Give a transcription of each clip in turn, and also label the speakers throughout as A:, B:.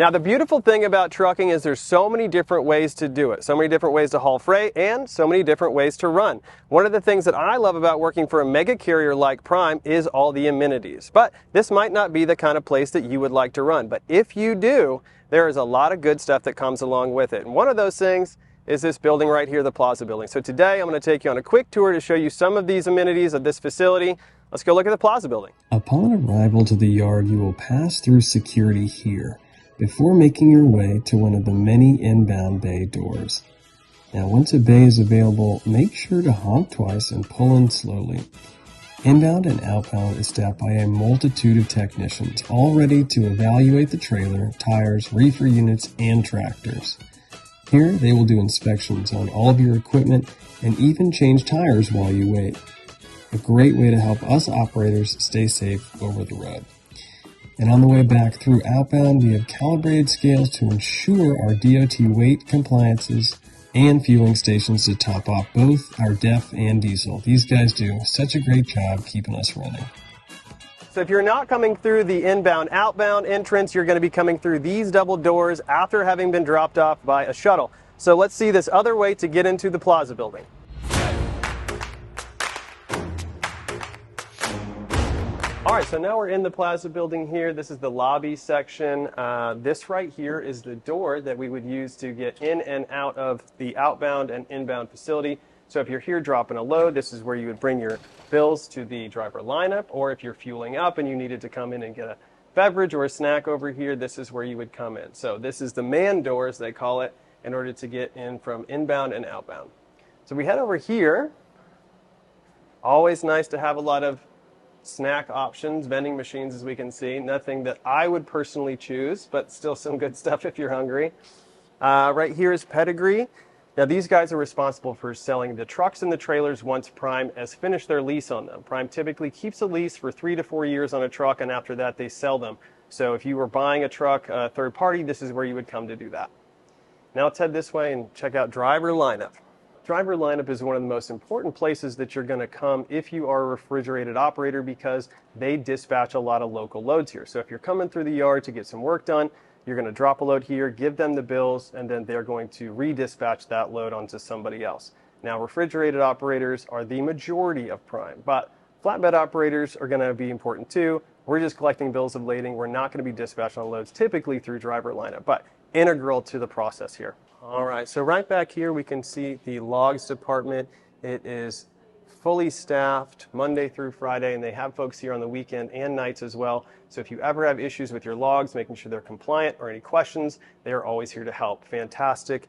A: Now the beautiful thing about trucking is there's so many different ways to do it, so many different ways to haul freight, and so many different ways to run. One of the things that I love about working for a mega carrier like Prime is all the amenities. But this might not be the kind of place that you would like to run. But if you do, there is a lot of good stuff that comes along with it. And one of those things is this building right here, the Plaza Building. So today I'm going to take you on a quick tour to show you some of these amenities of this facility. Let's go look at the Plaza Building.
B: Upon arrival to the yard, you will pass through security here before making your way to one of the many inbound bay doors. Now once a bay is available, make sure to honk twice and pull in slowly. Inbound and outbound is staffed by a multitude of technicians, all ready to evaluate the trailer, tires, reefer units, and tractors. Here they will do inspections on all of your equipment and even change tires while you wait. A great way to help us operators stay safe over the road. And on the way back through outbound, we have calibrated scales to ensure our DOT weight compliances and fueling stations to top off both our DEF and diesel. These guys do such a great job keeping us running.
A: So if you're not coming through the inbound-outbound entrance, you're going to be coming through these double doors after having been dropped off by a shuttle. So let's see this other way to get into the Plaza Building. All right, so now we're in the Plaza Building here. This is the lobby section. This right here is the door that we would use to get in and out of the outbound and inbound facility. So if you're here dropping a load, this is where you would bring your bills to the driver lineup, or if you're fueling up and you needed to come in and get a beverage or a snack over here, this is where you would come in. So this is the man doors, they call it, in order to get in from inbound and outbound. So we head over here. Always nice to have a lot of snack options, vending machines, as we can see. Nothing that I would personally choose, but still some good stuff if you're hungry. Right here is Pedigree. Now these guys are responsible for selling the trucks and the trailers once Prime has finished their lease on them. Prime typically keeps a lease for 3 to 4 years on a truck, and after that they sell them. So if you were buying a truck third party, this is where you would come to do that. Now let's head this way and check out driver lineup. Driver lineup is one of the most important places that you're going to come if you are a refrigerated operator, because they dispatch a lot of local loads here. So if you're coming through the yard to get some work done, you're going to drop a load here, give them the bills, and then they're going to redispatch that load onto somebody else. Now refrigerated operators are the majority of Prime, but flatbed operators are going to be important too. We're just collecting bills of lading. We're not going to be dispatching on loads typically through driver lineup, but integral to the process here. All right, so right back here we can see the logs department. It is fully staffed Monday through Friday, and they have folks here on the weekend and nights as well. So if you ever have issues with your logs, making sure they're compliant, or any questions, they are always here to help. Fantastic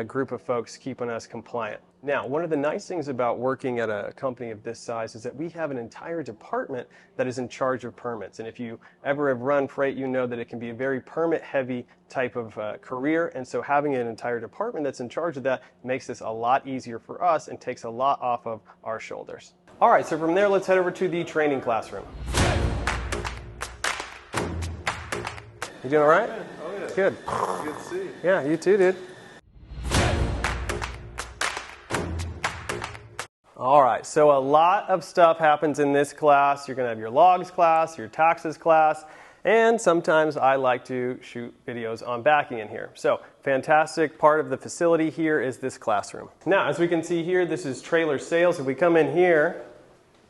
A: group of folks keeping us compliant. Now, one of the nice things about working at a company of this size is that we have an entire department that is in charge of permits. And if you ever have run freight, you know that it can be a very permit-heavy type of career. And so having an entire department that's in charge of that makes this a lot easier for us and takes a lot off of our shoulders. All right, so from there, let's head over to the training classroom. You doing all right?
C: Oh, yeah.
A: Good.
C: Good to see you.
A: Yeah, you too, dude. All right, so a lot of stuff happens in this class. You're going to have your logs class, your taxes class, and sometimes I like to shoot videos on backing in here. So fantastic part of the facility here is this classroom. Now, as we can see here, this is trailer sales. If we come in here,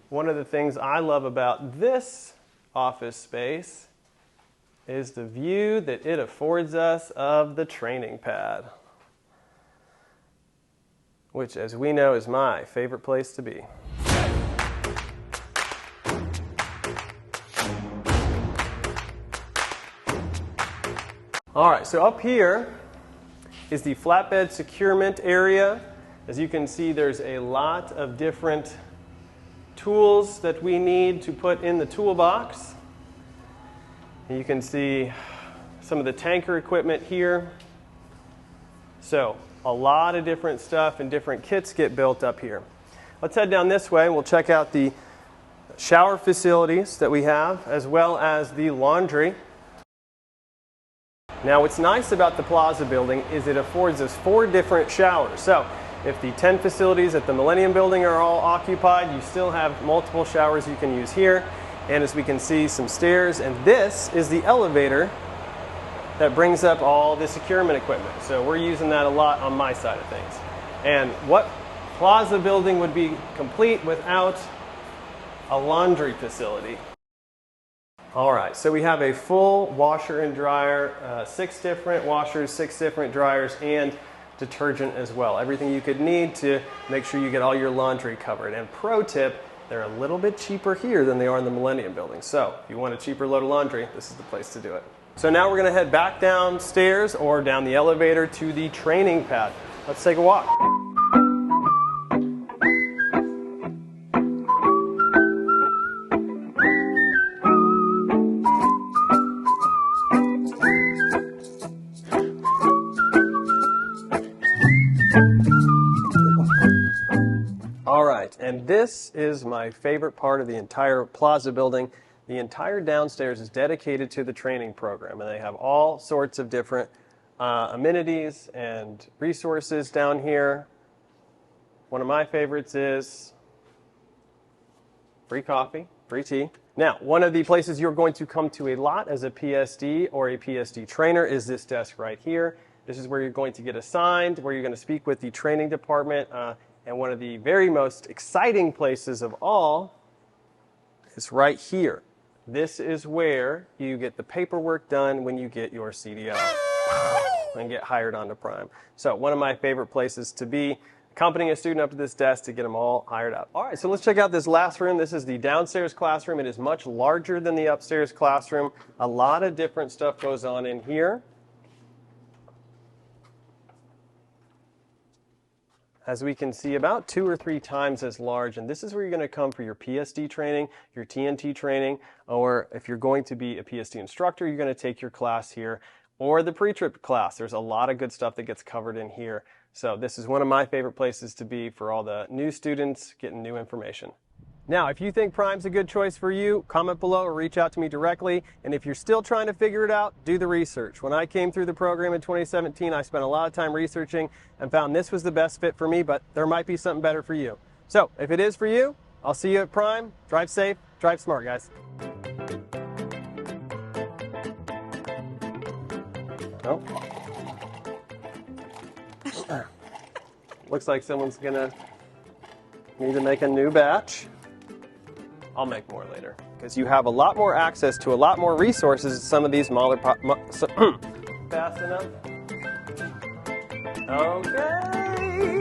A: one of the things I love about this office space is the view that it affords us of the training pad, which, as we know, is my favorite place to be. All right, so up here is the flatbed securement area. As you can see, there's a lot of different tools that we need to put in the toolbox. And you can see some of the tanker equipment here. So a lot of different stuff and different kits get built up here. Let's head down this way and we'll check out the shower facilities that we have, as well as the laundry. Now what's nice about the Plaza Building is it affords us 4 different showers. So if the 10 facilities at the Millennium Building are all occupied, you still have multiple showers you can use here. And as we can see, some stairs, and this is the elevator that brings up all the securement equipment. So we're using that a lot on my side of things. And what Plaza Building would be complete without a laundry facility? All right, so we have a full washer and dryer, 6 different washers, 6 different dryers, and detergent as well. Everything you could need to make sure you get all your laundry covered. And pro tip, they're a little bit cheaper here than they are in the Millennium Building. So if you want a cheaper load of laundry, this is the place to do it. So now we're gonna head back downstairs or down the elevator to the training pad. Let's take a walk. All right, and this is my favorite part of the entire Plaza Building. The entire downstairs is dedicated to the training program, and they have all sorts of different amenities and resources down here. One of my favorites is free coffee, free tea. Now, one of the places you're going to come to a lot as a PSD or a PSD trainer is this desk right here. This is where you're going to get assigned, where you're going to speak with the training department. And one of the very most exciting places of all is right here. This is where you get the paperwork done when you get your CDL and get hired onto Prime. So one of my favorite places to be, accompanying a student up to this desk to get them all hired up. All right, so let's check out this last room. This is the downstairs classroom. It is much larger than the upstairs classroom. A lot of different stuff goes on in here. As we can see, about 2 or 3 times as large, and this is where you're going to come for your PSD training, your TNT training, or if you're going to be a PSD instructor, you're going to take your class here, or the pre-trip class. There's a lot of good stuff that gets covered in here. So this is one of my favorite places to be for all the new students getting new information. Now, if you think Prime's a good choice for you, comment below or reach out to me directly. And if you're still trying to figure it out, do the research. When I came through the program in 2017, I spent a lot of time researching and found this was the best fit for me, but there might be something better for you. So if it is for you, I'll see you at Prime. Drive safe, drive smart, guys. Oh. Looks like someone's gonna need to make a new batch. I'll make more later, because you have a lot more access to a lot more resources at some of these smaller fast enough? Okay.